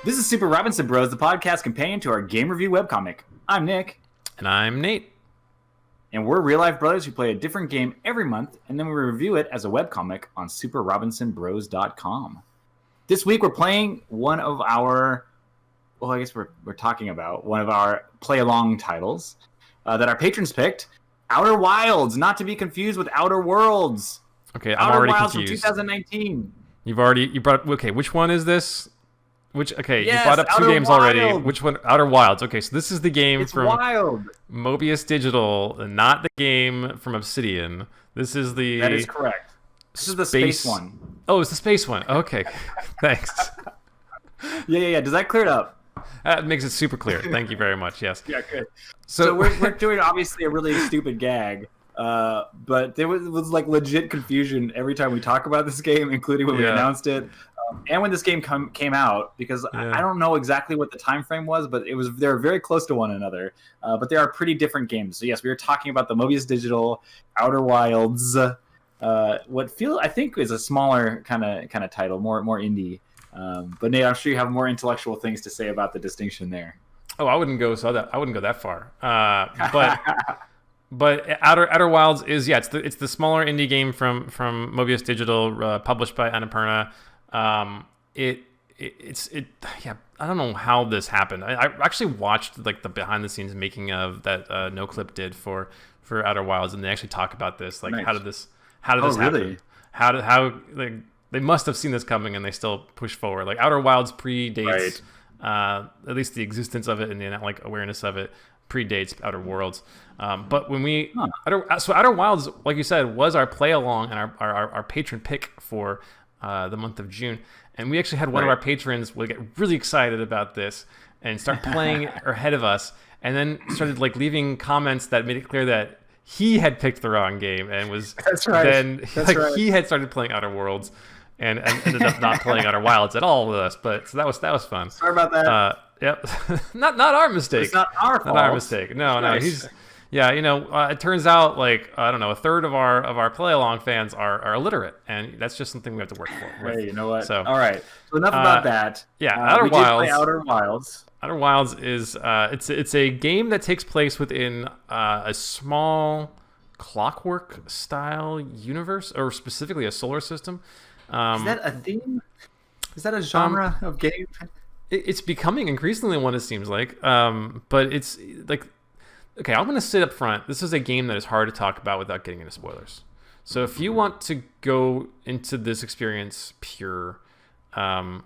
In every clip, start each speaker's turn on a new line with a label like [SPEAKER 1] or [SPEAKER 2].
[SPEAKER 1] This is Super Robinson Bros, the podcast companion to our game review webcomic. I'm Nick.
[SPEAKER 2] And I'm Nate.
[SPEAKER 1] And we're real-life brothers who play a different game every month, and then we review it as a webcomic on superrobinsonbros.com. This week we're playing one of our, well, I guess we're talking about one of our play-along titles that our patrons picked, Outer Wilds, not to be confused with Outer Worlds.
[SPEAKER 2] Okay, I'm already
[SPEAKER 1] confused.
[SPEAKER 2] confused.
[SPEAKER 1] From 2019.
[SPEAKER 2] You brought okay, which one is this?
[SPEAKER 1] Yes,
[SPEAKER 2] you brought up two
[SPEAKER 1] Outer
[SPEAKER 2] games
[SPEAKER 1] Wild.
[SPEAKER 2] already. Which one? Outer Wilds. Okay, so this is the game
[SPEAKER 1] It's
[SPEAKER 2] from
[SPEAKER 1] wild.
[SPEAKER 2] Mobius Digital, not the game from Obsidian. This is the
[SPEAKER 1] That is correct. This is the space one.
[SPEAKER 2] Oh, it's the space one. Okay. Thanks.
[SPEAKER 1] Yeah. Does that clear it up?
[SPEAKER 2] That makes it super clear. Thank you very much. Yes.
[SPEAKER 1] Yeah, good. So we're doing obviously a really stupid gag, but there was like legit confusion every time we talk about this game, including when we announced it, and when this game came out, because I don't know exactly what the time frame was, but they're very close to one another. But they are pretty different games. So yes, we were talking about the Mobius Digital Outer Wilds, I think is a smaller kind of title, more indie. But Nate, I'm sure you have more intellectual things to say about the distinction there.
[SPEAKER 2] Oh, I wouldn't go that far. But Outer Wilds is it's the smaller indie game from Mobius Digital, published by Annapurna. I don't know how this happened. I actually watched like the behind the scenes making of that NoClip did for Outer Wilds, and they actually talk about this. Like, nice. How did this happen?
[SPEAKER 1] Really?
[SPEAKER 2] How they must have seen this coming, and they still push forward. Like, Outer Wilds predates, at least the existence of it and the like awareness of it predates Outer Worlds. But when Outer Wilds, like you said, was our play along and our patron pick for the month of June, and we actually had one of our patrons get really excited about this and start playing ahead of us, and then started like leaving comments that made it clear that he had picked the wrong game and was he had started playing Outer Worlds and ended up not playing Outer Wilds at all with us. But so that was fun.
[SPEAKER 1] Sorry about that.
[SPEAKER 2] Yep, not our mistake.
[SPEAKER 1] It's not our fault.
[SPEAKER 2] Not our mistake. No, he's. Yeah, it turns out like I don't know, a third of our play along fans are illiterate, and that's just something we have to work for.
[SPEAKER 1] Hey, you know what?
[SPEAKER 2] So,
[SPEAKER 1] all right. So enough about that.
[SPEAKER 2] Yeah, Outer Wilds.
[SPEAKER 1] Outer Wilds.
[SPEAKER 2] Outer Wilds is it's a game that takes place within a small Clockwork style universe, or specifically a solar system.
[SPEAKER 1] Is that a theme? Is that a genre of game?
[SPEAKER 2] It's becoming increasingly one, it seems like. But it's like. Okay, I'm going to sit up front. This is a game that is hard to talk about without getting into spoilers. So if you want to go into this experience pure, we're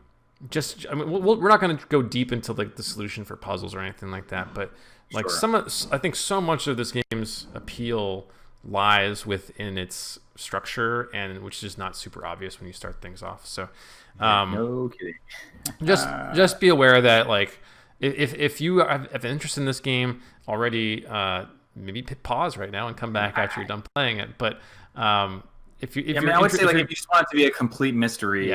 [SPEAKER 2] not going to go deep into like the solution for puzzles or anything like that. But like I think so much of this game's appeal lies within its structure, and which is not super obvious when you start things off. So,
[SPEAKER 1] no kidding.
[SPEAKER 2] just be aware that like. If you have an interest in this game already, maybe pause right now and come back after you're done playing it. But I would say like if you just want it to be a complete mystery,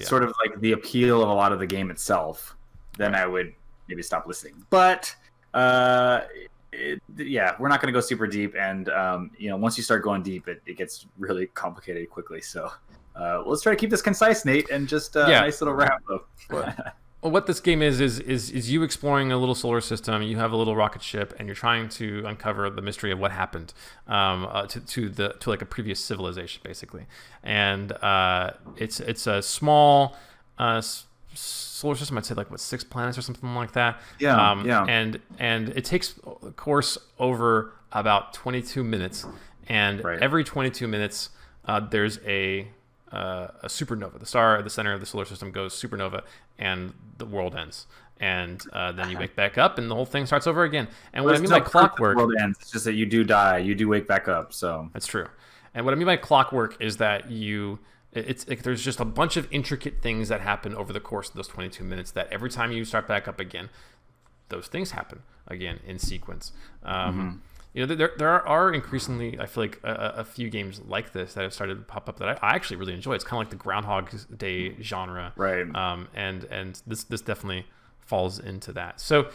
[SPEAKER 2] sort of like the appeal of a lot of the game itself, then I would maybe stop listening. But we're not going to go super deep, and once you start going deep, it gets really complicated quickly. So let's try to keep this concise, Nate, and just a nice little wrap up. Well, what this game is you exploring a little solar system. You have a little rocket ship, and you're trying to uncover the mystery of what happened to like a previous civilization, basically. And it's a small solar system. I'd say like 6 planets or something like that.
[SPEAKER 1] Yeah.
[SPEAKER 2] And it takes a course over about 22 minutes, and every 22 minutes there's a supernova. The star at the center of the solar system goes supernova, and the world ends. And then you wake back up, and the whole thing starts over again. And what I mean by clockwork,
[SPEAKER 1] the world ends. It's just that you do die, you do wake back up. So
[SPEAKER 2] that's true. And what I mean by clockwork is that there's just a bunch of intricate things that happen over the course of those 22 minutes. That every time you start back up again, those things happen again in sequence. There are increasingly, I feel like, a few games like this that have started to pop up that I actually really enjoy. It's kind of like the Groundhog Day genre,
[SPEAKER 1] right?
[SPEAKER 2] And this definitely falls into that. So,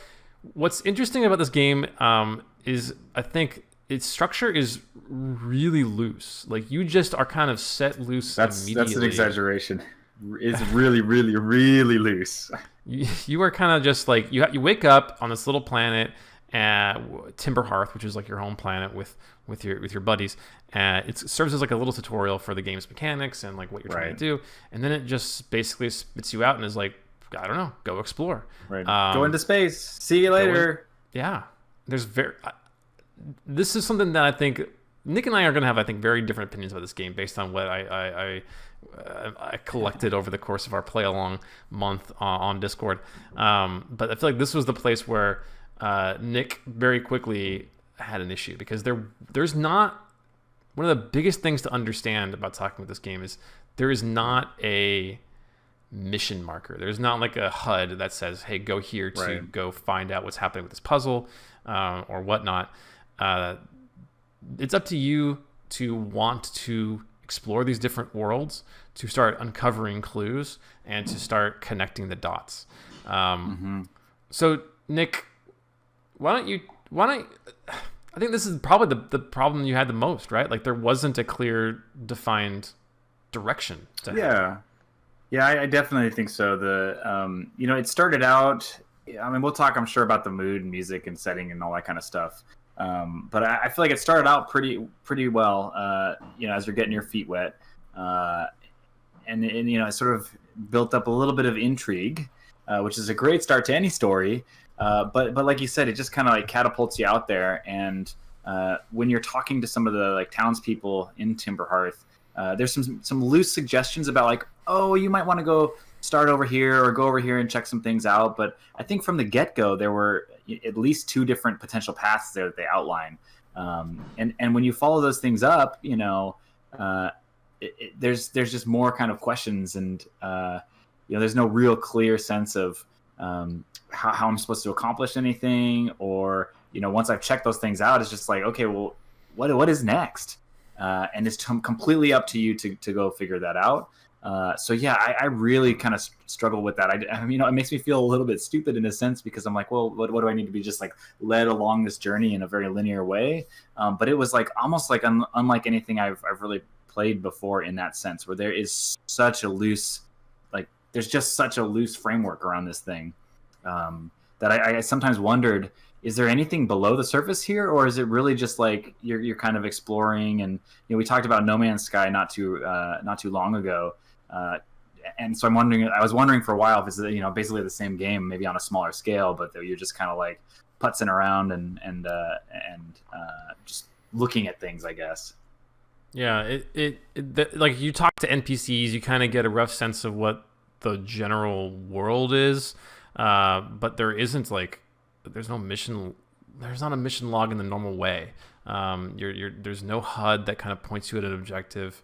[SPEAKER 2] what's interesting about this game is I think its structure is really loose. Like, you just are kind of set loose immediately.
[SPEAKER 1] That's an exaggeration. It's really, really, really loose.
[SPEAKER 2] you are kind of just like you wake up on this little planet, Timber Hearth, which is like your home planet with your buddies. It serves as like a little tutorial for the game's mechanics and like what you're trying to do, and then it just basically spits you out and is like, I don't know, go explore.
[SPEAKER 1] Right. Go into space. See you later.
[SPEAKER 2] Yeah. This is something that I think Nick and I are going to have, I think, very different opinions about this game based on what I collected over the course of our play along month on Discord. But I feel like this was the place where Nick very quickly had an issue, because there's not, one of the biggest things to understand about talking about this game is there is not a mission marker. There's not like a HUD that says, hey, go here to go find out what's happening with this puzzle or whatnot. It's up to you to want to explore these different worlds, to start uncovering clues, and to start connecting the dots. So, Nick, I think this is probably the problem you had the most, right? Like, there wasn't a clear, defined direction to have.
[SPEAKER 1] Yeah, I definitely think so. It started out, I mean, we'll talk, I'm sure, about the mood and music and setting and all that kind of stuff. But I feel like it started out pretty well, as you're getting your feet wet. And it sort of built up a little bit of intrigue, which is a great start to any story. But like you said, it just kind of like catapults you out there. And when you're talking to some of the like townspeople in Timberhearth, there's some loose suggestions about like, oh, you might want to go start over here or go over here and check some things out. But I think from the get-go, there were at least two different potential paths there that they outline. And when you follow those things up, there's just more kind of questions, and there's no real clear sense of how I'm supposed to accomplish anything, or once I've checked those things out, it's just like, okay, well, what is next? And it's completely up to you to go figure that out. So yeah, I really kind of struggle with that. It makes me feel a little bit stupid in a sense, because I'm like, well, what do I need to be just like led along this journey in a very linear way? But it was like almost like unlike anything I've really played before in that sense, where there is such a loose, like there's just such a loose framework around this thing, that I sometimes wondered, is there anything below the surface here, or is it really just like you're kind of exploring? And we talked about No Man's Sky not too long ago. And so I was wondering for a while if it's basically the same game, maybe on a smaller scale, but you're just kind of like putzing around and just looking at things, I guess.
[SPEAKER 2] Yeah, like you talk to NPCs, you kind of get a rough sense of what the general world is, but there's not a mission log in the normal way. There's no HUD that kind of points you at an objective.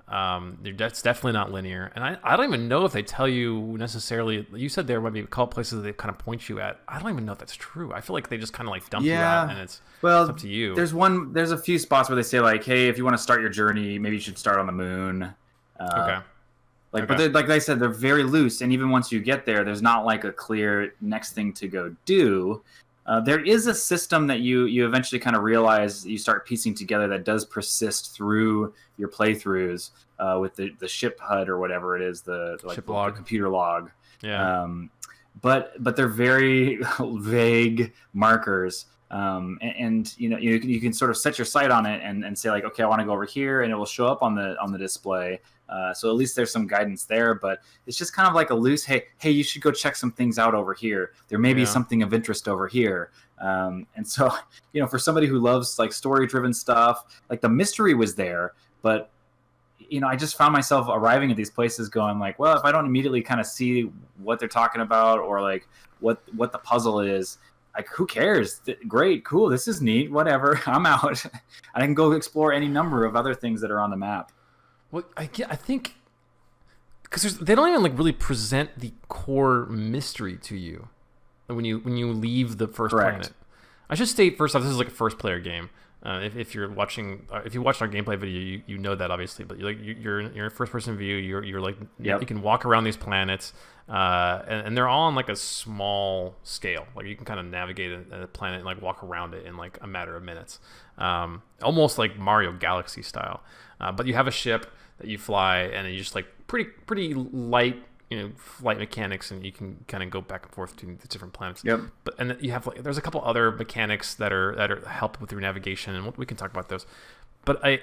[SPEAKER 2] That's definitely not linear, and I don't even know if they tell you necessarily. You said there might be a couple places that they kind of point you at. I don't even know if that's true. I feel like they just kind of like dump you out, and it's up to you.
[SPEAKER 1] There's a few spots where they say like, hey, if you want to start your journey, maybe you should start on the moon.
[SPEAKER 2] Okay.
[SPEAKER 1] But like I said, they're very loose, and even once you get there, there's not like a clear next thing to go do. There is a system that you eventually kind of realize, you start piecing together, that does persist through your playthroughs with the ship HUD or whatever it is, the computer log.
[SPEAKER 2] Yeah.
[SPEAKER 1] But they're very vague markers. And you can sort of set your sight on it and say like, okay, I want to go over here, and it will show up on the display. So at least there's some guidance there, but it's just kind of like a loose, hey, you should go check some things out over here. There may be something of interest over here. And so, for somebody who loves like story-driven stuff, like the mystery was there, but I just found myself arriving at these places going like, well, if I don't immediately kind of see what they're talking about, or like what the puzzle is, like, who cares? Great, cool, this is neat, whatever, I'm out. I can go explore any number of other things that are on the map.
[SPEAKER 2] Well, I think because they don't even like really present the core mystery to you when you leave the first planet. I should state first off, this is like a first player game. If you're watching, if you watched our gameplay video, you know that obviously. But you're in first person view. You're like, you can walk around these planets, and they're all on like a small scale. Like you can kind of navigate a planet and like walk around it in like a matter of minutes, almost like Mario Galaxy style. But you have a ship that you fly, and you just like pretty light flight mechanics, and you can kind of go back and forth between the different planets.
[SPEAKER 1] Yep.
[SPEAKER 2] But and you have there's a couple other mechanics that are help with your navigation, and we can talk about those. But I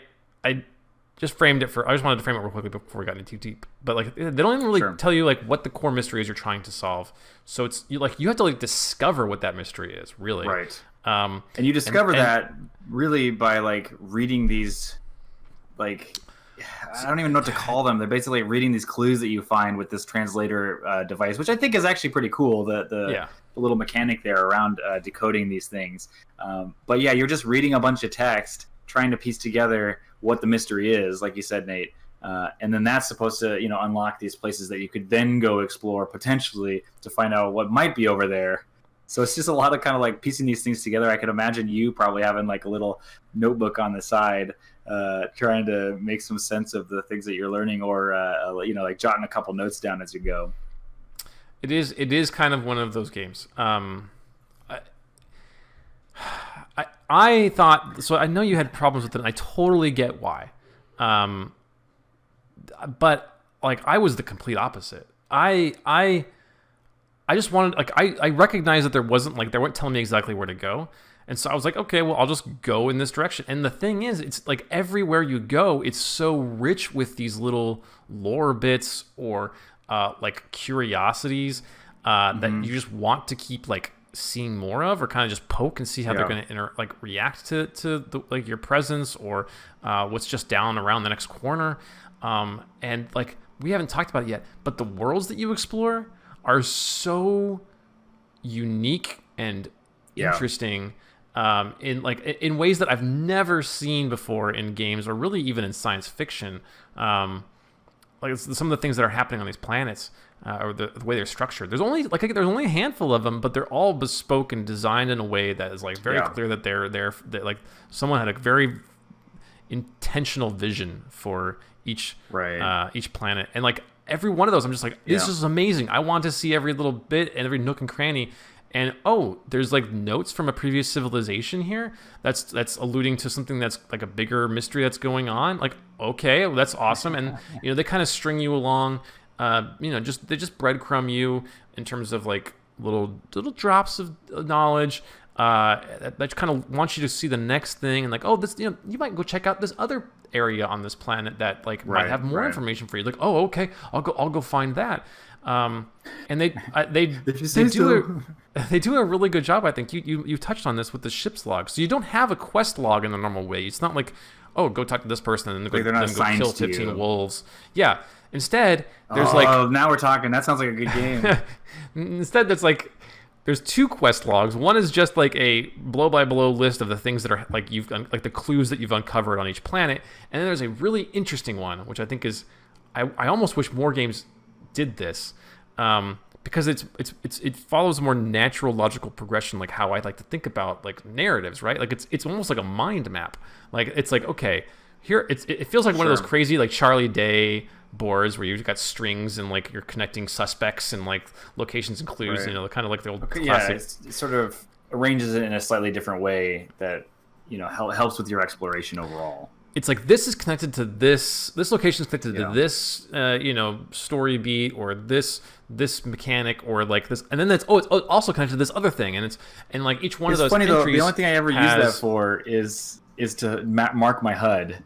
[SPEAKER 2] just framed it I just wanted to frame it real quickly before we got into too deep. But they don't even really tell you what the core mystery is you're trying to solve. So it's you have to discover what that mystery is, really.
[SPEAKER 1] Right. And you discover that really by reading these I don't even know what to call them. They're basically reading these clues that you find with this translator device, which I think is actually pretty cool. The little mechanic there around decoding these things. But yeah, you're just reading a bunch of text, trying to piece together what the mystery is, like you said, Nate. And then that's supposed to, unlock these places that you could then go explore potentially to find out what might be over there. So it's just a lot of kind of piecing these things together. I could imagine you probably having a little notebook on the side, trying to make some sense of the things that you're learning, or jotting a couple notes down as you go.
[SPEAKER 2] It is kind of one of those games. I thought so. I know you had problems with it, and I totally get why. But I was the complete opposite. I just wanted I recognized that there wasn't they weren't telling me exactly where to go. And so I was like, okay, well, I'll just go in this direction. And the thing is, it's everywhere you go, it's so rich with these little lore bits or curiosities that you just want to keep seeing more of, or kind of just poke and see how they're going to react to the, your presence, or what's just down around the next corner. And we haven't talked about it yet, but the worlds that you explore are so unique and interesting. In ways that I've never seen before in games, or really even in science fiction. Some of the things that are happening on these planets, or the way they're structured. There's only a handful of them, but they're all bespoke and designed in a way that is very clear that they're someone had a very intentional vision for each planet, and every one of those, I'm just this is amazing. I want to see every little bit and every nook and cranny. And there's notes from a previous civilization here that's alluding to something that's a bigger mystery that's going on. Okay, well, that's awesome. And they kind of string you along. They just breadcrumb you in terms of little drops of knowledge that kind of want you to see the next thing, and this you might go check out this other area on this planet that might have more information for you. Okay, I'll go find that. And they do a really good job. I think you touched on this with the ship's log. So you don't have a quest log in the normal way. It's not go talk to this person and then go kill 15 wolves. Yeah. Instead, there's
[SPEAKER 1] now we're talking. That sounds like a good game.
[SPEAKER 2] Instead, there's two quest logs. One is just a blow by blow list of the things that are the clues that you've uncovered on each planet. And then there's a really interesting one, which I think is, I almost wish more games did this, because it follows a more natural, logical progression, how I like to think about narratives, right? It's almost like a mind map. Okay, here it feels like one of those crazy Charlie Day boards where you've got strings and you're connecting suspects and locations and clues, kind of the old classic.
[SPEAKER 1] Yeah, it sort of arranges it in a slightly different way that helps with your exploration overall.
[SPEAKER 2] It's this is connected to this location is connected to this story beat, or this mechanic, or this, and then it's also connected to this other thing, and each one of those
[SPEAKER 1] funny
[SPEAKER 2] entries
[SPEAKER 1] though, the only thing I ever use that for is to mark my HUD.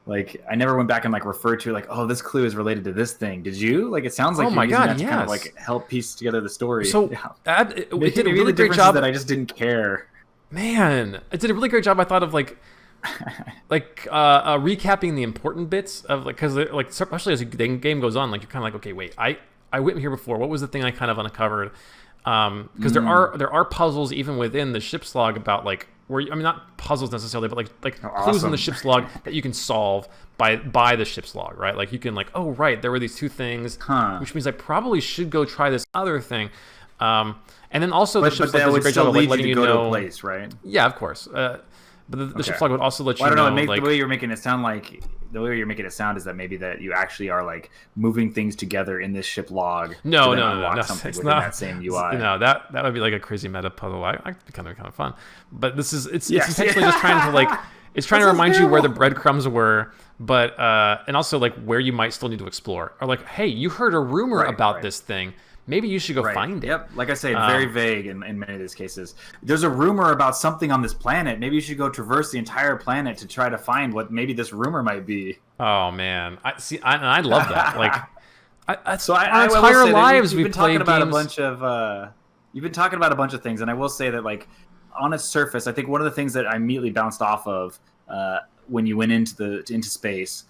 [SPEAKER 1] I never went back and referred to this clue is related to this thing. Did you? It sounds like you're using that to kind of help piece together the story.
[SPEAKER 2] So it did a really great job.
[SPEAKER 1] That I just didn't care.
[SPEAKER 2] Man, it did a really great job. I thought of recapping the important bits of because especially as the game goes on, you're kind of okay, wait, I went here before. What was the thing I kind of uncovered? Because there are puzzles even within the ship's log about not puzzles necessarily, but clues in the ship's log that you can solve by the ship's log, right? You can oh right, there were these two things, which means I probably should go try this other thing. And then also the ship's log does a great job of letting you know
[SPEAKER 1] to a place, right?
[SPEAKER 2] Yeah, of course. But the ship's log would also let you
[SPEAKER 1] know.
[SPEAKER 2] I don't know.
[SPEAKER 1] The way you're making it sound is that maybe that you actually are moving things together in this ship log.
[SPEAKER 2] No.
[SPEAKER 1] It's not that same UI.
[SPEAKER 2] No, that would be a crazy meta puzzle. I'd be kind of fun. But it's intentionally just trying to It's trying to remind you where the breadcrumbs were, but and also like where you might still need to explore. Or like, hey, you heard a rumor about this thing. Maybe you should go find it.
[SPEAKER 1] Yep. Like I say, very vague in many of these cases. There's a rumor about something on this planet. Maybe you should go traverse the entire planet to try to find what maybe this rumor might be.
[SPEAKER 2] Oh man, I love that. Like,
[SPEAKER 1] our entire lives we've been talking about a bunch of. You've been talking about a bunch of things, and I will say that like on its surface, I think one of the things that I immediately bounced off of when you went into space.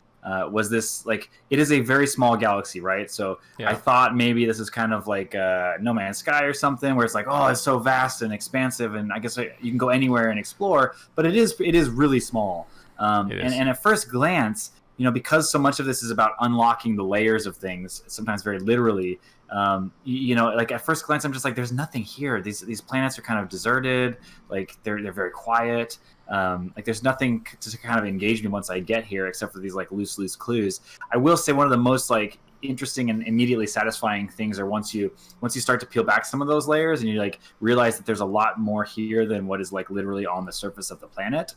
[SPEAKER 1] Was this like it is a very small galaxy, right? So I thought maybe this is kind of like No Man's Sky or something, where it's like, oh, it's so vast and expansive, and I guess you can go anywhere and explore. But it is really small. And at first glance, because so much of this is about unlocking the layers of things, sometimes very literally. Like at first glance, I'm just like, there's nothing here. These planets are kind of deserted. Like they're very quiet. Like there's nothing to kind of engage me once I get here, except for these like loose clues. I will say one of the most like interesting and immediately satisfying things are once you start to peel back some of those layers and you like realize that there's a lot more here than what is like literally on the surface of the planet.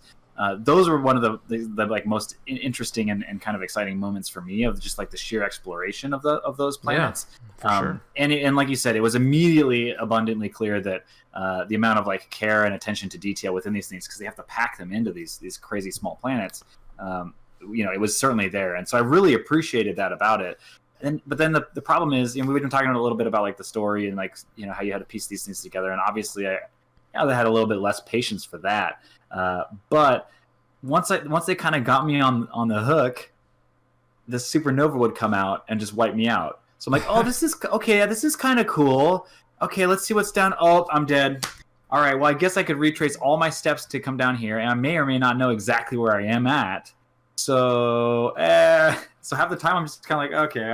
[SPEAKER 1] Those were one of the like most interesting and kind of exciting moments for me of just like the sheer exploration of those planets.
[SPEAKER 2] Yeah, for sure.
[SPEAKER 1] And like you said, it was immediately abundantly clear that the amount of like care and attention to detail within these things, because they have to pack them into these crazy small planets. It was certainly there, and so I really appreciated that about it. But then the problem is, we've been talking a little bit about like the story and like how you had to piece these things together, and obviously I had a little bit less patience for that. But once they kind of got me on the hook, the supernova would come out and just wipe me out. So I'm like, oh, this is okay. This is kind of cool. Okay, let's see what's down. Oh, I'm dead. All right. Well, I guess I could retrace all my steps to come down here, and I may or may not know exactly where I am at. So half the time I'm just kind of like, okay,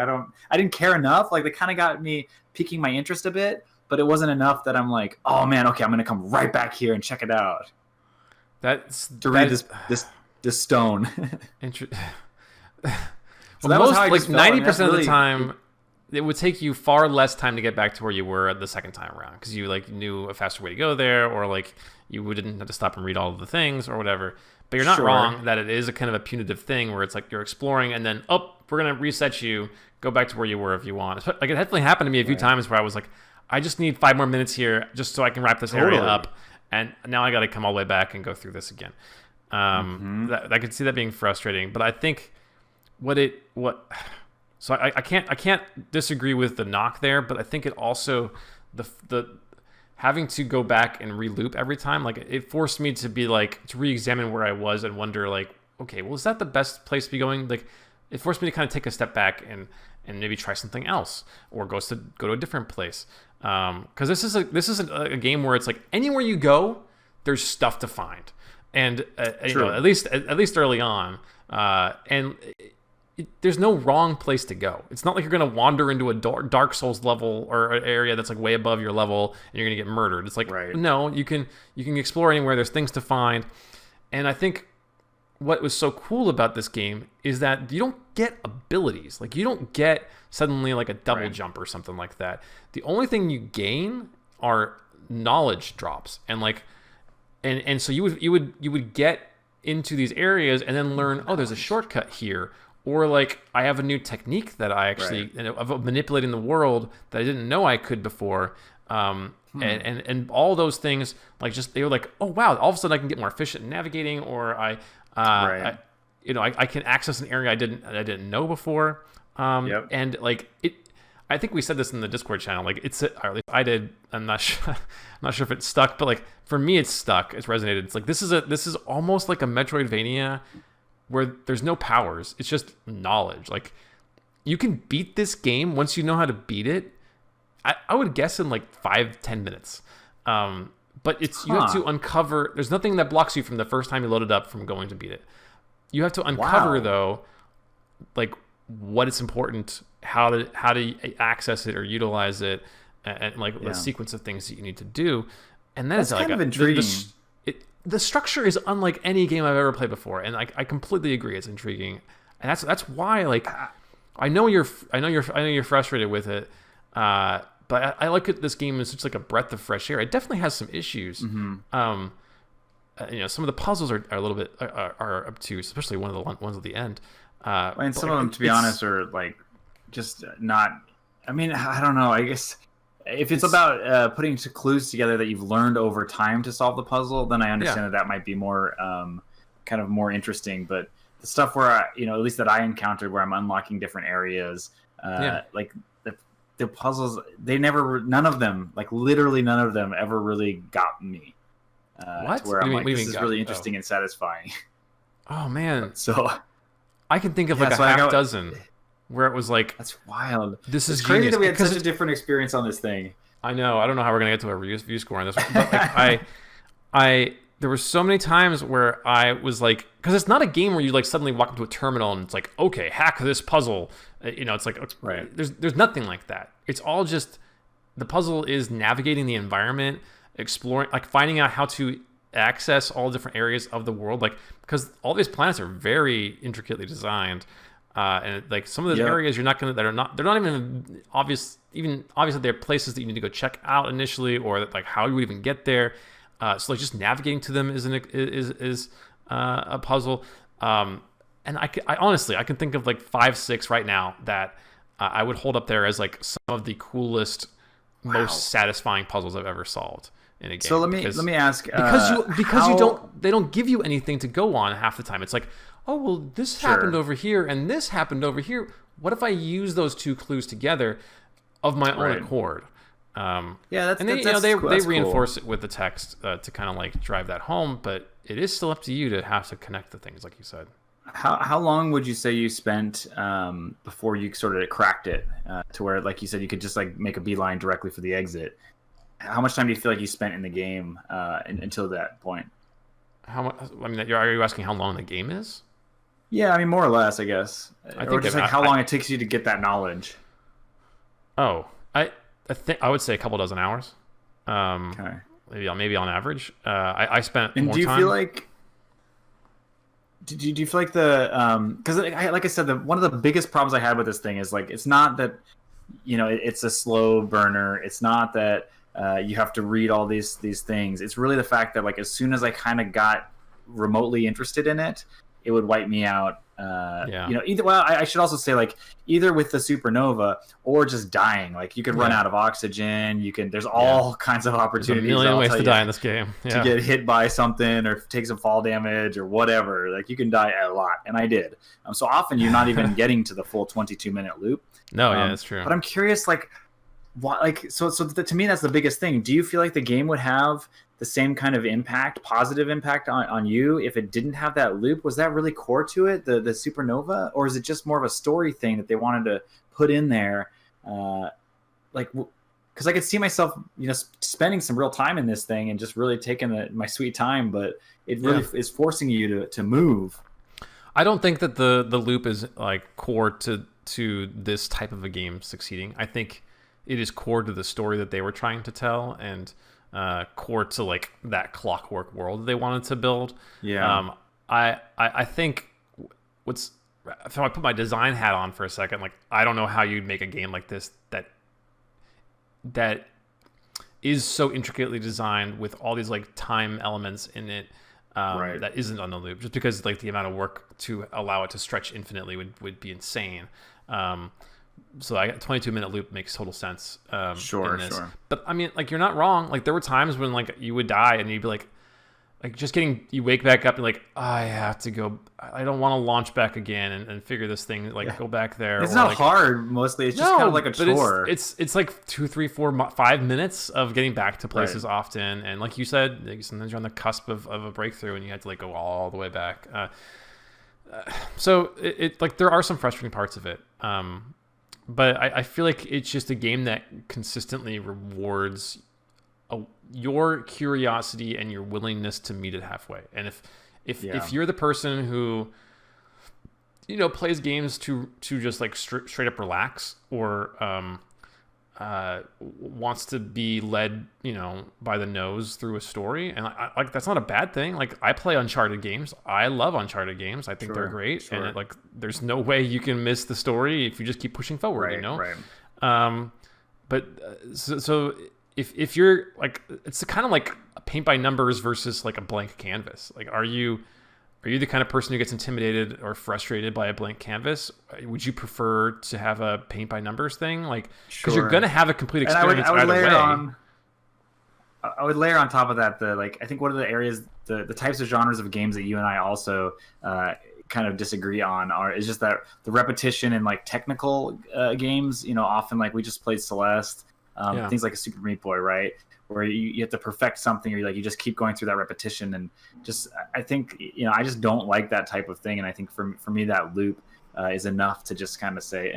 [SPEAKER 1] I didn't care enough. Like they kind of got me piquing my interest a bit, but it wasn't enough that I'm like, oh man, okay, I'm gonna come right back here and check it out. Read this stone.
[SPEAKER 2] Well, most like 90% of the time, it would take you far less time to get back to where you were the second time around, because you like knew a faster way to go there, or like you didn't have to stop and read all of the things or whatever. But you're not wrong that it is a kind of a punitive thing where it's like you're exploring and then we're gonna reset you, go back to where you were if you want. Like it definitely happened to me a few times where I was like, I just need 5 more minutes here just so I can wrap this area up. And now I got to come all the way back and go through this again. I could see that being frustrating, but I think so I can't disagree with the knock there, but I think it also the having to go back and re-loop every time, like it forced me to be like to re-examine where I was and wonder like, okay, well, is that the best place to be going? Like it forced me to kind of take a step back and maybe try something else or go to a different place. Because this is a game where it's like anywhere you go, there's stuff to find, and at least early on, and there's no wrong place to go. It's not like you're gonna wander into a Dark Souls level or an area that's like way above your level and you're gonna get murdered. It's like no, you can explore anywhere. There's things to find, and I think what was so cool about this game is that you don't get abilities. Like you don't get suddenly like a double jump or something like that. The only thing you gain are knowledge drops, and like and so you would get into these areas and then learn, oh, there's a shortcut here, or like I have a new technique that I actually of manipulating the world that I didn't know I could before. And all those things, like just they were like, oh wow, all of a sudden I can get more efficient in navigating, or I can access an area I didn't know before. And like I think we said this in the Discord channel. Like or at least I did. I'm not sure if it stuck, but like for me, it's stuck. It's resonated. It's like this is almost like a Metroidvania where there's no powers. It's just knowledge. Like you can beat this game once you know how to beat it. I would guess in like 5-10 minutes. But you have to uncover. There's nothing that blocks you from the first time you load it up from going to beat it. You have to uncover though, like what is important, how to access it or utilize it, and like the sequence of things that you need to do. And that's
[SPEAKER 1] kind of intriguing.
[SPEAKER 2] The structure is unlike any game I've ever played before, and I completely agree. It's intriguing, and that's why like I know you're frustrated with it. But I look at this game as such like a breath of fresh air. It definitely has some issues. some of the puzzles are a little bit are obtuse, especially one of the ones at the end.
[SPEAKER 1] And some of them, to be honest, are like just not. I mean, I don't know. I guess if it's about putting clues together that you've learned over time to solve the puzzle, then I understand that might be more kind of more interesting. But the stuff where at least that I encountered, where I'm unlocking different areas, like the puzzles, none of them, like literally none of them, ever really got me.
[SPEAKER 2] What?
[SPEAKER 1] To where I'm like, this is really interesting and satisfying.
[SPEAKER 2] Oh man!
[SPEAKER 1] So
[SPEAKER 2] I can think of like a half dozen where it was like,
[SPEAKER 1] that's wild.
[SPEAKER 2] This is
[SPEAKER 1] crazy
[SPEAKER 2] genius.
[SPEAKER 1] that we had such a different experience on this thing.
[SPEAKER 2] I know. I don't know how we're gonna get to a review score on this one. But like, there were so many times where I was like, because it's not a game where you like suddenly walk up to a terminal and it's like, okay, hack this puzzle. It's like there's nothing like that. It's all just the puzzle is navigating the environment, exploring, like finding out how to access all different areas of the world, like because all these planets are very intricately designed, and like some of those areas they're not even obvious. Even obviously they're places that you need to go check out initially, or that, like how you would even get there. So like just navigating to them is a puzzle. And I honestly can think of like 5, 6 right now that I would hold up there as like some of the coolest, most satisfying puzzles I've ever solved in a game.
[SPEAKER 1] So let me ask,
[SPEAKER 2] because they don't give you anything to go on half the time. It's like, oh well, this happened over here and this happened over here. What if I use those 2 clues together of my own accord? They reinforce it with the text to kind of like drive that home, but it is still up to you to have to connect the things, like you said.
[SPEAKER 1] How long would you say you spent before you sort of cracked it to where, like you said, you could just like make a beeline directly for the exit? How much time do you feel like you spent in the game until that point?
[SPEAKER 2] How much? I mean, are you asking how long the game is?
[SPEAKER 1] Yeah, I mean more or less, I guess. Or just like how long it takes you to get that knowledge.
[SPEAKER 2] Oh, I think I would say a couple dozen hours.
[SPEAKER 1] Okay.
[SPEAKER 2] Maybe on average. I spent more time.
[SPEAKER 1] And do you feel like? Do you feel like the because like I said, one of the biggest problems I had with this thing is like it's not that it's a slow burner. It's not that you have to read all these things. It's really the fact that like as soon as I kind of got remotely interested in it, it would wipe me out. I should also say like either with the supernova or just dying. Like you could run out of oxygen. There's all kinds of opportunities.
[SPEAKER 2] There's a million ways to die in this game.
[SPEAKER 1] To get hit by something or take some fall damage or whatever. Like you can die a lot, and I did. So often you're not even getting to the full 22-minute loop.
[SPEAKER 2] No, that's true.
[SPEAKER 1] But I'm curious, like, what, like, to me that's the biggest thing. Do you feel like the game would have the same kind of impact, positive impact on you if it didn't have that loop? Was that really core to it, the supernova, or is it just more of a story thing that they wanted to put in there? Because I could see myself, spending some real time in this thing and just really taking my sweet time, but it really is forcing you to move.
[SPEAKER 2] I don't think that the loop is like core to this type of a game succeeding. I think it is core to the story that they were trying to tell, and core to like that clockwork world that they wanted to build. I think if I put my design hat on for a second, like I don't know how you'd make a game like this that is so intricately designed with all these like time elements in it that isn't on the loop, just because like the amount of work to allow it to stretch infinitely would be insane. So a 22-minute loop makes total sense.
[SPEAKER 1] Sure.
[SPEAKER 2] But I mean, like you're not wrong. Like there were times when like you would die and you'd be like you wake back up and like, I have to go. I don't want to launch back again and figure this thing, go back there.
[SPEAKER 1] It's not hard. Mostly, it's just kind of like a chore.
[SPEAKER 2] It's like 2, 3, 4, 5 minutes of getting back to places often. And like you said, like, sometimes you're on the cusp of a breakthrough and you have to like go all the way back. So it like there are some frustrating parts of it. But I feel like it's just a game that consistently rewards your curiosity and your willingness to meet it halfway. And if you're the person who plays games to just like straight up relax, or wants to be led by the nose through a story, and like that's not a bad thing. Like I play Uncharted games. I love Uncharted games. I think they're great, and there's no way you can miss the story if you just keep pushing forward. But so if you're like, it's kind of like paint by numbers versus like a blank canvas? Like, are you the kind of person who gets intimidated or frustrated by a blank canvas? Would you prefer to have a paint by numbers thing? Like, because you're gonna have a complete experience either way.
[SPEAKER 1] I would layer on top of that I think one of the areas, the types of genres of games that you and I also kind of disagree on is just that the repetition in like technical games. Often like we just played Celeste, things like a Super Meat Boy, right? Where you have to perfect something, or you just keep going through that repetition, and just I think I just don't like that type of thing, and I think for me that loop is enough to just kind of say,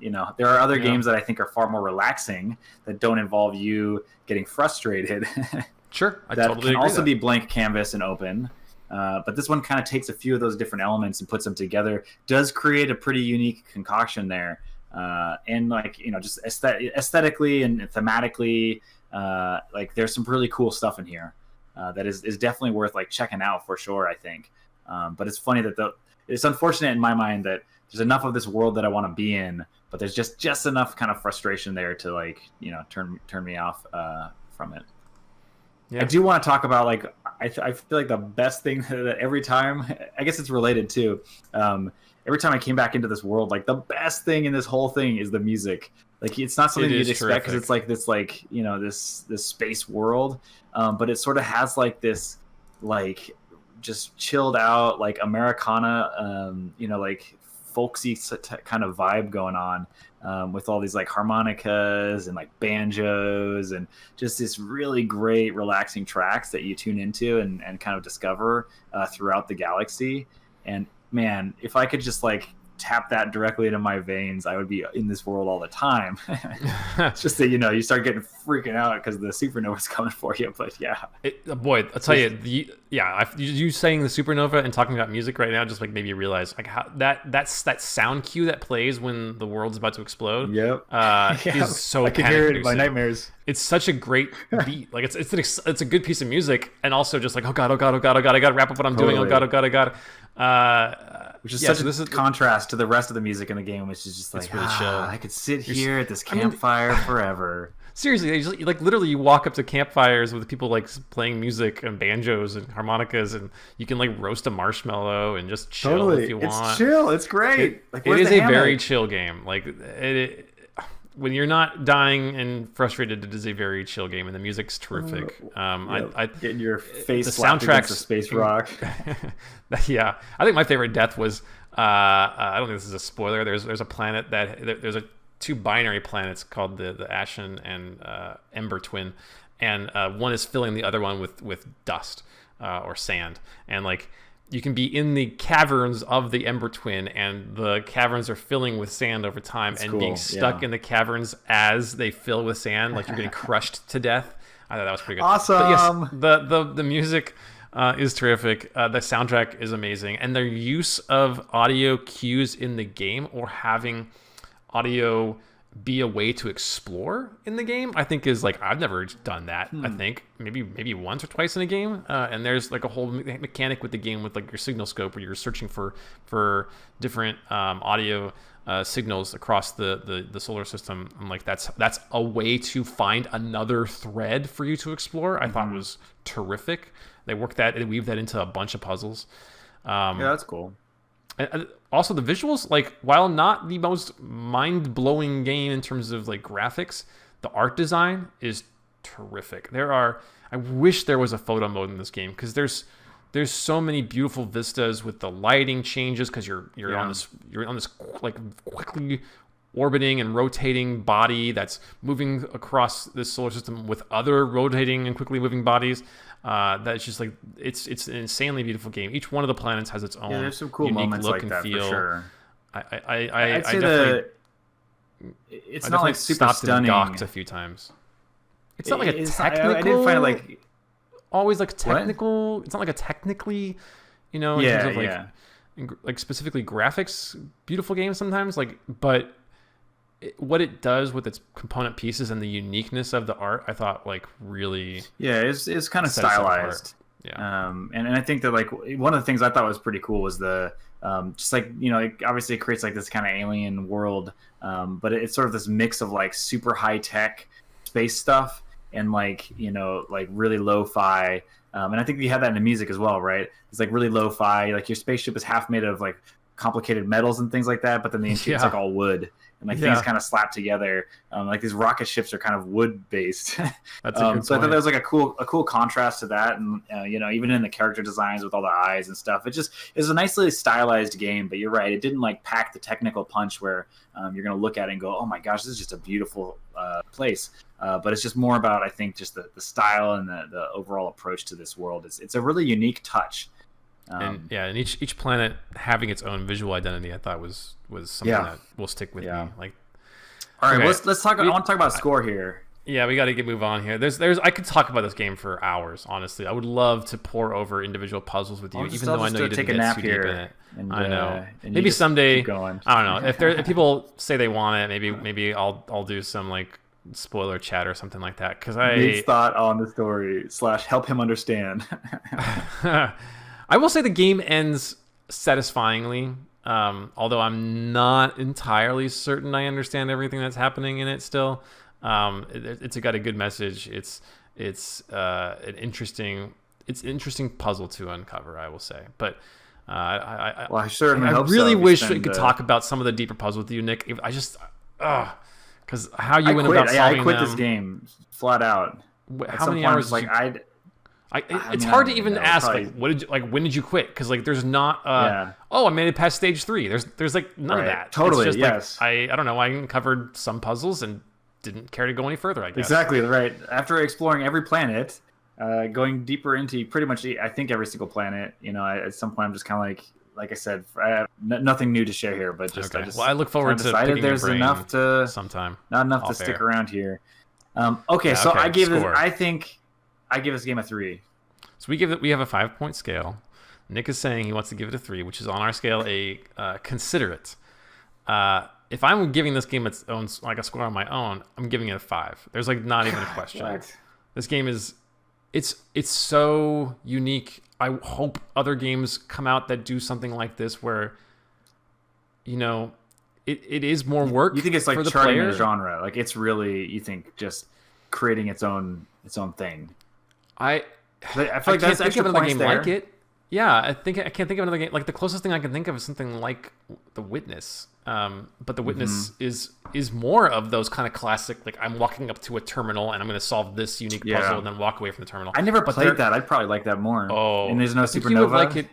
[SPEAKER 1] there are other games that I think are far more relaxing that don't involve you getting frustrated.
[SPEAKER 2] Sure, I
[SPEAKER 1] that
[SPEAKER 2] totally
[SPEAKER 1] can
[SPEAKER 2] agree
[SPEAKER 1] also be blank canvas and open. But this one kind of takes a few of those different elements and puts them together. Does create a pretty unique concoction there, and just aesthetically and thematically, there's some really cool stuff in here that is definitely worth like checking out for sure, I think. But it's funny that it's unfortunate in my mind that there's enough of this world that I want to be in, but there's just enough kind of frustration there to turn me off from it. Yeah. I do want to talk about I feel like the best thing that every time, I guess it's related too. Every time I came back into this world, like the best thing in this whole thing is the music. Like it's not something you'd expect because it's like this this space world, but it sort of has like this just chilled out like Americana, folksy kind of vibe going on, with all these like harmonicas and like banjos and just this really great relaxing tracks that you tune into and kind of discover throughout the galaxy. And man, if I could just tap that directly into my veins, I would be in this world all the time. It's just that you start getting freaking out because the supernova's coming for you. But yeah,
[SPEAKER 2] boy, I'll tell you, you saying the supernova and talking about music right now just made me realize how that sound cue that plays when the world's about to explode.
[SPEAKER 1] Yep,
[SPEAKER 2] is so
[SPEAKER 1] I can hear it in my nightmares.
[SPEAKER 2] It's such a great beat. Like it's a good piece of music, and also just oh god, I gotta wrap up what I'm doing. Oh god, I gotta.
[SPEAKER 1] Which is such a contrast to the rest of the music in the game, which is just
[SPEAKER 2] it's really chill.
[SPEAKER 1] I could sit here at this campfire forever.
[SPEAKER 2] Seriously, literally, you walk up to campfires with people playing music and banjos and harmonicas, and you can roast a marshmallow and just chill if you want.
[SPEAKER 1] It's chill. It's great.
[SPEAKER 2] It is a very chill game. When you're not dying and frustrated, it is a very chill game, and the music's terrific.
[SPEAKER 1] Getting your face
[SPEAKER 2] the
[SPEAKER 1] slapped against
[SPEAKER 2] soundtrack's
[SPEAKER 1] a space rock.
[SPEAKER 2] Yeah, I think my favorite death was. I don't think this is a spoiler. There's a planet there's two binary planets called the Ashen and Ember Twin, and one is filling the other one with dust or sand, and you can be in the caverns of the Ember Twin, and the caverns are filling with sand over time. That's cool. Being stuck in the caverns as they fill with sand, you're getting crushed to death. I thought that was pretty good.
[SPEAKER 1] Awesome.
[SPEAKER 2] But yes, the music is terrific. The soundtrack is amazing, and their use of audio cues in the game, or having audio be a way to explore in the game, I think is I've never done that. I think maybe once or twice in a game, and there's a whole mechanic with the game with your signal scope where you're searching for different audio signals across the solar system. And that's a way to find another thread for you to explore. I thought was terrific. They weave that into a bunch of puzzles.
[SPEAKER 1] Yeah, that's cool.
[SPEAKER 2] And also the visuals, while not the most mind-blowing game in terms of graphics, the art design is terrific. I wish there was a photo mode in this game, because there's so many beautiful vistas with the lighting changes, because you're on this quickly orbiting and rotating body that's moving across this solar system with other rotating and quickly moving bodies. That's just it's an insanely beautiful game. Each one of the planets has its own
[SPEAKER 1] there's some cool
[SPEAKER 2] unique
[SPEAKER 1] moments
[SPEAKER 2] look and
[SPEAKER 1] that
[SPEAKER 2] feel.
[SPEAKER 1] For sure.
[SPEAKER 2] I'd say
[SPEAKER 1] it's not super
[SPEAKER 2] stopped
[SPEAKER 1] stunning.
[SPEAKER 2] And docked a few times. It's not a technical.
[SPEAKER 1] I didn't find it
[SPEAKER 2] always technical. What? It's not a technically, in terms of specifically graphics, beautiful game sometimes. But what it does with its component pieces and the uniqueness of the art, I thought really
[SPEAKER 1] it's kind of stylized.
[SPEAKER 2] Yeah.
[SPEAKER 1] And I think that one of the things I thought was pretty cool was the obviously it creates this kind of alien world, but it's sort of this mix of super high tech space stuff and like like really lo-fi. And I think you have that in the music as well, right? It's like really lo-fi. Like your spaceship is half made of like complicated metals and things like that, but then the interior is like all wood and like things kind of slap together. Like these rocket ships are kind of wood based.
[SPEAKER 2] That's a good
[SPEAKER 1] so I
[SPEAKER 2] point.
[SPEAKER 1] thought there was like a cool contrast to that, and even in the character designs with all the eyes and stuff, it's a nicely stylized game. But you're right, it didn't like pack the technical punch where you're gonna look at it and go, oh my gosh, this is just a beautiful place. But it's just more about, I think, just the style and the overall approach to this world. It's a really unique touch.
[SPEAKER 2] And each planet having its own visual identity, I thought was something that will stick with me. Like,
[SPEAKER 1] all right, let's talk. I want to talk about score here.
[SPEAKER 2] Yeah, we got to move on here. There's I could talk about this game for hours. Honestly, I would love to pour over individual puzzles with you, even though I know you didn't get too deep in it. I know. Maybe someday. I don't know if people say they want it. Maybe I'll do some like spoiler chat or something like that, because
[SPEAKER 1] Nate's thought on the story / help him understand.
[SPEAKER 2] I will say the game ends satisfyingly, although I'm not entirely certain I understand everything that's happening in it still. It's got a good message. It's an interesting puzzle to uncover, I will say. But I really wish we could talk about some of the deeper puzzles with you, Nick. I just because how you went about solving them.
[SPEAKER 1] I quit this game flat out.
[SPEAKER 2] How many hours? It's hard to even ask. Like, when did you quit? Because like, there's not. Oh, I made it past stage 3. There's like none of that.
[SPEAKER 1] Totally.
[SPEAKER 2] It's just
[SPEAKER 1] yes.
[SPEAKER 2] Like, I don't know. I uncovered some puzzles and didn't care to go any further, I guess.
[SPEAKER 1] Exactly right. After exploring every planet, going deeper into pretty much, I think, every single planet. At some point, I'm just kind of like I said, I have nothing new to share here, but just
[SPEAKER 2] I look forward to picking
[SPEAKER 1] there's
[SPEAKER 2] your brain
[SPEAKER 1] enough to
[SPEAKER 2] sometime.
[SPEAKER 1] Not enough to stick around here. So I gave this. I think I give this game a 3.
[SPEAKER 2] So we have a 5-point scale. Nick is saying he wants to give it a 3, which is on our scale a considerate. If I'm giving this game its own like a score on my own, I'm giving it a 5. There's like not even a question.
[SPEAKER 1] What? This
[SPEAKER 2] game is it's so unique. I hope other games come out that do something like this where it is more work.
[SPEAKER 1] You think it's like
[SPEAKER 2] for the
[SPEAKER 1] charting
[SPEAKER 2] player.
[SPEAKER 1] a genre? Like it's really, you think, just creating its own thing?
[SPEAKER 2] I
[SPEAKER 1] feel like that's
[SPEAKER 2] can't think of another game
[SPEAKER 1] there.
[SPEAKER 2] like it. Yeah, I can't think of another game. Like the closest thing I can think of is something like The Witness. But The Witness is more of those kind of classic, like I'm walking up to a terminal and I'm going to solve this unique puzzle and then walk away from the terminal.
[SPEAKER 1] I never played that. I'd probably like that more.
[SPEAKER 2] Oh,
[SPEAKER 1] and there's no supernova.
[SPEAKER 2] You would like it.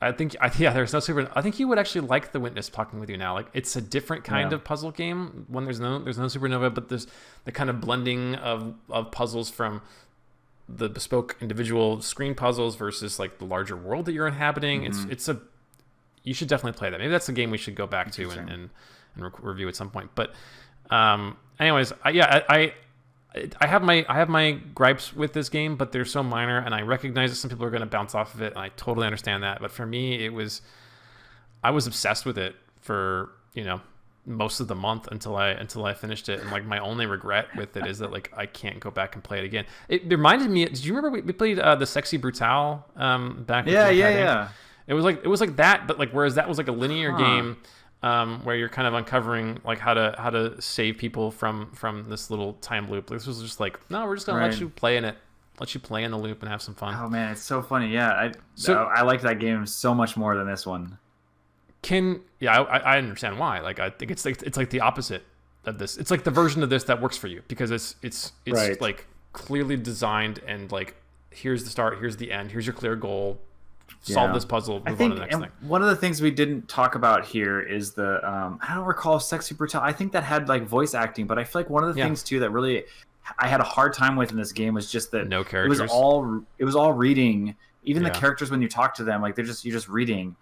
[SPEAKER 2] There's no supernova. I think you would actually like The Witness talking with you now. Like it's a different kind of puzzle game when there's no supernova, but there's the kind of blending of puzzles from the bespoke individual screen puzzles versus like the larger world that you're inhabiting. You should definitely play that. Maybe that's a game we should go back to and review at some point. But anyways, I have my gripes with this game, but they're so minor, and I recognize that some people are going to bounce off of it, and I totally understand that. But for me, I was obsessed with it for most of the month until I finished it, and like my only regret with it is that like I can't go back and play it again. It reminded me. Did you remember we played the Sexy Brutale back?
[SPEAKER 1] Yeah.
[SPEAKER 2] It was like that, but like whereas that was like a linear game where you're kind of uncovering like how to save people from this little time loop. This was just like, no, we're just gonna let you play in it. Let you play in the loop and have some fun.
[SPEAKER 1] Oh man, it's so funny. Yeah, I liked that game so much more than this one.
[SPEAKER 2] I understand why. Like I think it's like the opposite of this. It's like the version of this that works for you because it's
[SPEAKER 1] right.
[SPEAKER 2] Like clearly designed and like here's the start, here's the end, here's your clear goal. Solve this puzzle, move on to the next thing.
[SPEAKER 1] One of the things we didn't talk about here is the I don't recall Sexy Brutale. I think that had like voice acting, but I feel like one of the things too that really I had a hard time with in this game was just that
[SPEAKER 2] no characters.
[SPEAKER 1] It was all reading. Even the characters, when you talk to them, like you're just reading.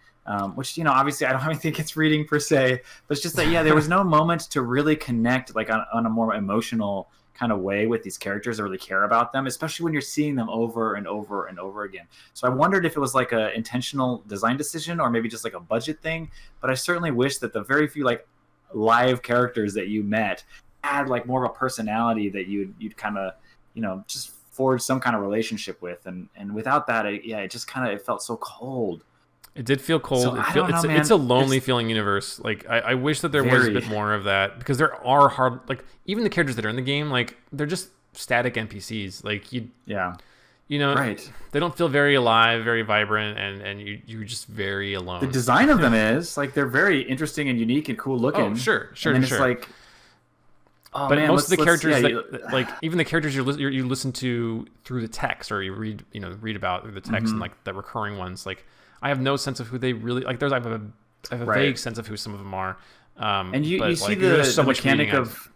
[SPEAKER 1] Which obviously I don't even think it's reading per se, but it's just that there was no moment to really connect like on a more emotional kind of way with these characters or really care about them, especially when you're seeing them over and over and over again. So I wondered if it was like a intentional design decision or maybe just like a budget thing, but I certainly wish that the very few like live characters that you met had like more of a personality that you'd kind of just forge some kind of relationship with, and without that it just kind of felt so cold.
[SPEAKER 2] It did feel cold.
[SPEAKER 1] So,
[SPEAKER 2] it's a lonely feeling universe. Like I wish that there was a bit more of that, because there are hard, like even the characters that are in the game, like they're just static NPCs. Like
[SPEAKER 1] Yeah.
[SPEAKER 2] Right. They don't feel very alive, very vibrant, and you're just very alone.
[SPEAKER 1] The design of them is like they're very interesting and unique and cool looking.
[SPEAKER 2] Oh, sure.
[SPEAKER 1] And then it's like,
[SPEAKER 2] but man, most of the characters, like even the characters you listen to through the text, or you read about through the text, and like the recurring ones, like I have no sense of who they really like. I have a vague sense of who some of them are.
[SPEAKER 1] And you see the mechanic of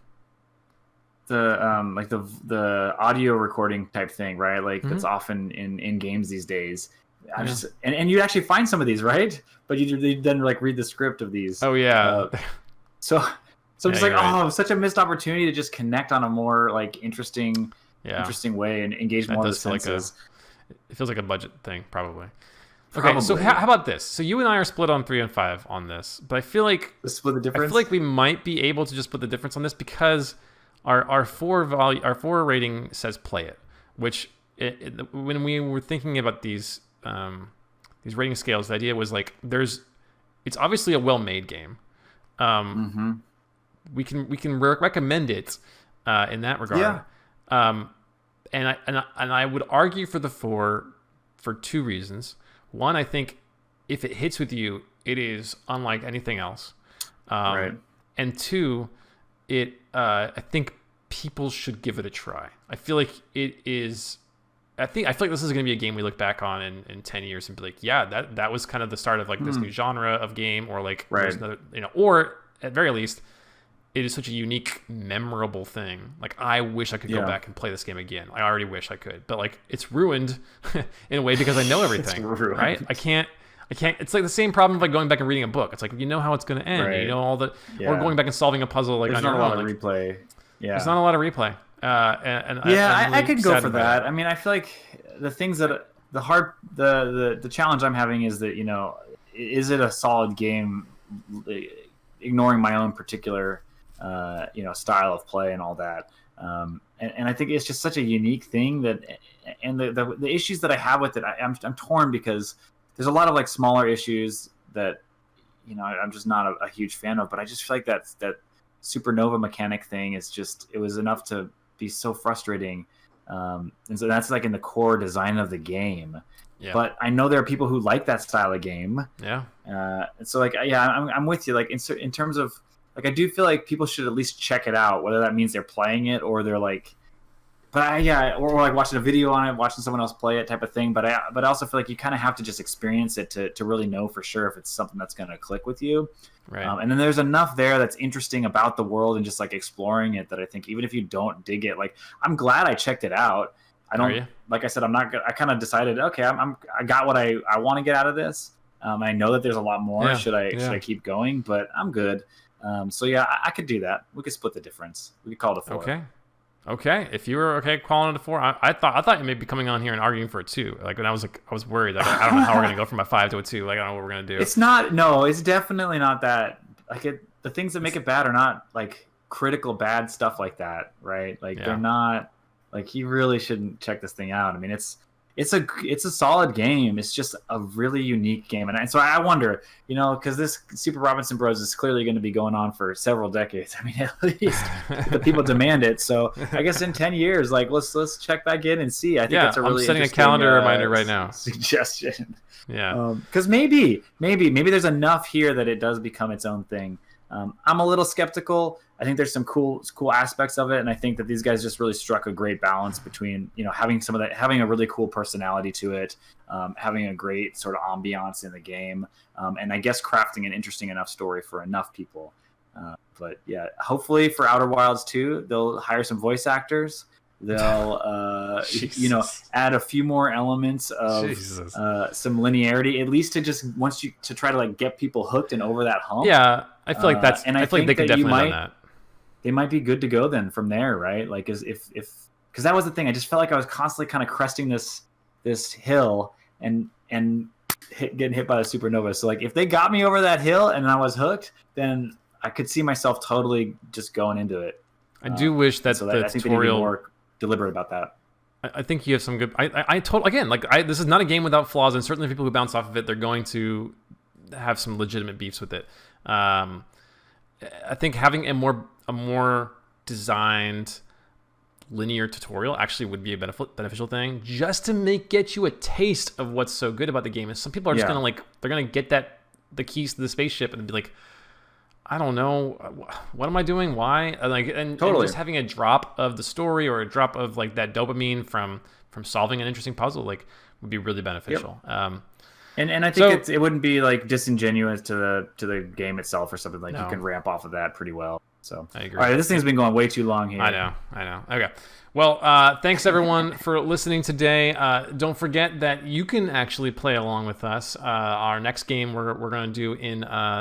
[SPEAKER 1] the like the audio recording type thing, right? Like that's often in games these days. And you actually find some of these, right? But you then like read the script of these.
[SPEAKER 2] Oh yeah.
[SPEAKER 1] So I'm just like, right. Such a missed opportunity to just connect on a more like interesting way and engage more of the senses.
[SPEAKER 2] It feels like a budget thing, probably. Okay, so how about this? So you and I are split on 3 and 5 on this, but I feel like
[SPEAKER 1] split the difference.
[SPEAKER 2] I feel like we might be able to just split the difference on this because our 4 rating says play it, which when we were thinking about these rating scales, the idea was like it's obviously a well-made game. We can recommend it in that regard. Yeah. And I would argue for the 4 for 2 reasons. One, I think if it hits with you, it is unlike anything else.
[SPEAKER 1] Right.
[SPEAKER 2] And 2, I think people should give it a try. I feel like it is. I feel like this is going to be a game we look back on in 10 years and be like, yeah, that was kind of the start of like this new genre of game, or like there's another, or at very least, it is such a unique, memorable thing. Like, I wish I could go back and play this game again. I already wish I could, but like, it's ruined in a way because I know everything, right? I can't. It's like the same problem of like going back and reading a book. It's like you know how it's going to end. Right. You know all the, or going back and solving a puzzle. Like,
[SPEAKER 1] there's
[SPEAKER 2] on
[SPEAKER 1] not
[SPEAKER 2] your
[SPEAKER 1] a lot
[SPEAKER 2] own.
[SPEAKER 1] of replay. Yeah,
[SPEAKER 2] there's not a lot of replay. And
[SPEAKER 1] I could go for that. I mean, I feel like the things that the challenge I'm having is that is it a solid game, ignoring my own particular style of play and all that. And I think it's just such a unique thing and the issues that I have with it, I'm torn because there's a lot of like smaller issues that I'm just not a huge fan of. But I just feel like that supernova mechanic thing is it was enough to be so frustrating. And so that's like in the core design of the game. Yeah. But I know there are people who like that style of game. Yeah. And so like, I'm with you. Like in terms of like, I do feel like people should at least check it out, whether that means they're playing it or they're like, or like watching a video on it, watching someone else play it type of thing. But I also feel like you kind of have to just experience it to really know for sure if it's something that's going to click with you. Right. And then there's enough there that's interesting about the world and just like exploring it that I think even if you don't dig it, like I'm glad I checked it out. I don't, like I said, I'm not. I kind of decided, okay, I got what I want to get out of this. I know that there's a lot more. Yeah. Should I keep going? But I'm good. So yeah, I could do that. We could split the difference. We could call it a 4.
[SPEAKER 2] Okay. If you were okay calling it a 4, I thought you may be coming on here and arguing for a 2. Like, when I was worried. Like, I don't know how we're gonna go from a 5 to a 2. Like, I don't know what we're gonna do.
[SPEAKER 1] It's not. No, it's definitely not that. Like, the things that make it bad are not like critical bad stuff like that, right? Like, they're not. Like, you really shouldn't check this thing out. I mean, it's a solid game. It's just a really unique game, and so I wonder, because this Super Robinson Bros is clearly going to be going on for several decades. I mean, at least the people demand it. So I guess in 10 years, like let's check back in and see. I think that's a really
[SPEAKER 2] I'm setting a calendar reminder right now.
[SPEAKER 1] Suggestion.
[SPEAKER 2] Yeah.
[SPEAKER 1] Because maybe there's enough here that it does become its own thing. I'm a little skeptical. I think there's some cool aspects of it, and I think that these guys just really struck a great balance between having some of that, having a really cool personality to it, having a great sort of ambiance in the game, and I guess crafting an interesting enough story for enough people. But yeah, hopefully for Outer Wilds 2, they'll hire some voice actors. They'll add a few more elements of some linearity, at least to try to like get people hooked and over that hump.
[SPEAKER 2] Yeah, I feel like that's. And I feel like they could definitely do that.
[SPEAKER 1] They might be good to go then from there, right? Like, because that was the thing. I just felt like I was constantly kind of cresting this hill and getting hit by the supernova. So like, if they got me over that hill and I was hooked, then I could see myself totally just going into it.
[SPEAKER 2] I do wish that the
[SPEAKER 1] I think they need to be more deliberate about that.
[SPEAKER 2] I think you have some good. This is not a game without flaws, and certainly people who bounce off of it, they're going to have some legitimate beefs with it. I think having a more designed linear tutorial actually would be a beneficial thing, just to get you a taste of what's so good about the game. Is some people are just gonna they're gonna get the keys to the spaceship and be like, I don't know, what am I doing? Why? And just having a drop of the story or a drop of like that dopamine from solving an interesting puzzle would be really beneficial.
[SPEAKER 1] Yep. And I think it wouldn't be like disingenuous to the game itself or something. Like, you can ramp off of that pretty well. So
[SPEAKER 2] I agree.
[SPEAKER 1] All right, this thing's been going way too long here.
[SPEAKER 2] I know. Okay. Well, thanks everyone for listening today. Don't forget that you can actually play along with us. Our next game we're going to do in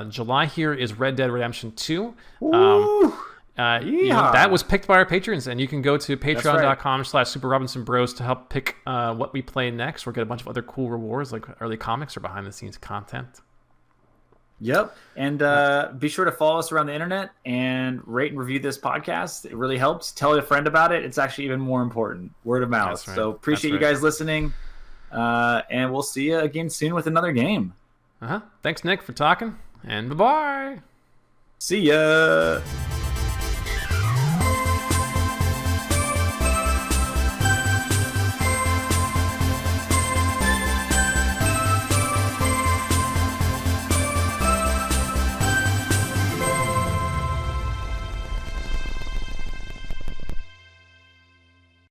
[SPEAKER 2] July here is Red Dead Redemption 2. That was picked by our patrons, and you can go to patreon.com/SuperRobinsonBros to help pick what we play next. We'll get a bunch of other cool rewards like early comics or behind-the-scenes content.
[SPEAKER 1] Yep. And be sure to follow us around the internet and rate and review this podcast. It really helps. Tell a friend about it. It's actually even more important. Word of mouth. Right. So appreciate you guys listening. And we'll see you again soon with another game.
[SPEAKER 2] Thanks, Nick, for talking. And bye-bye.
[SPEAKER 1] See ya.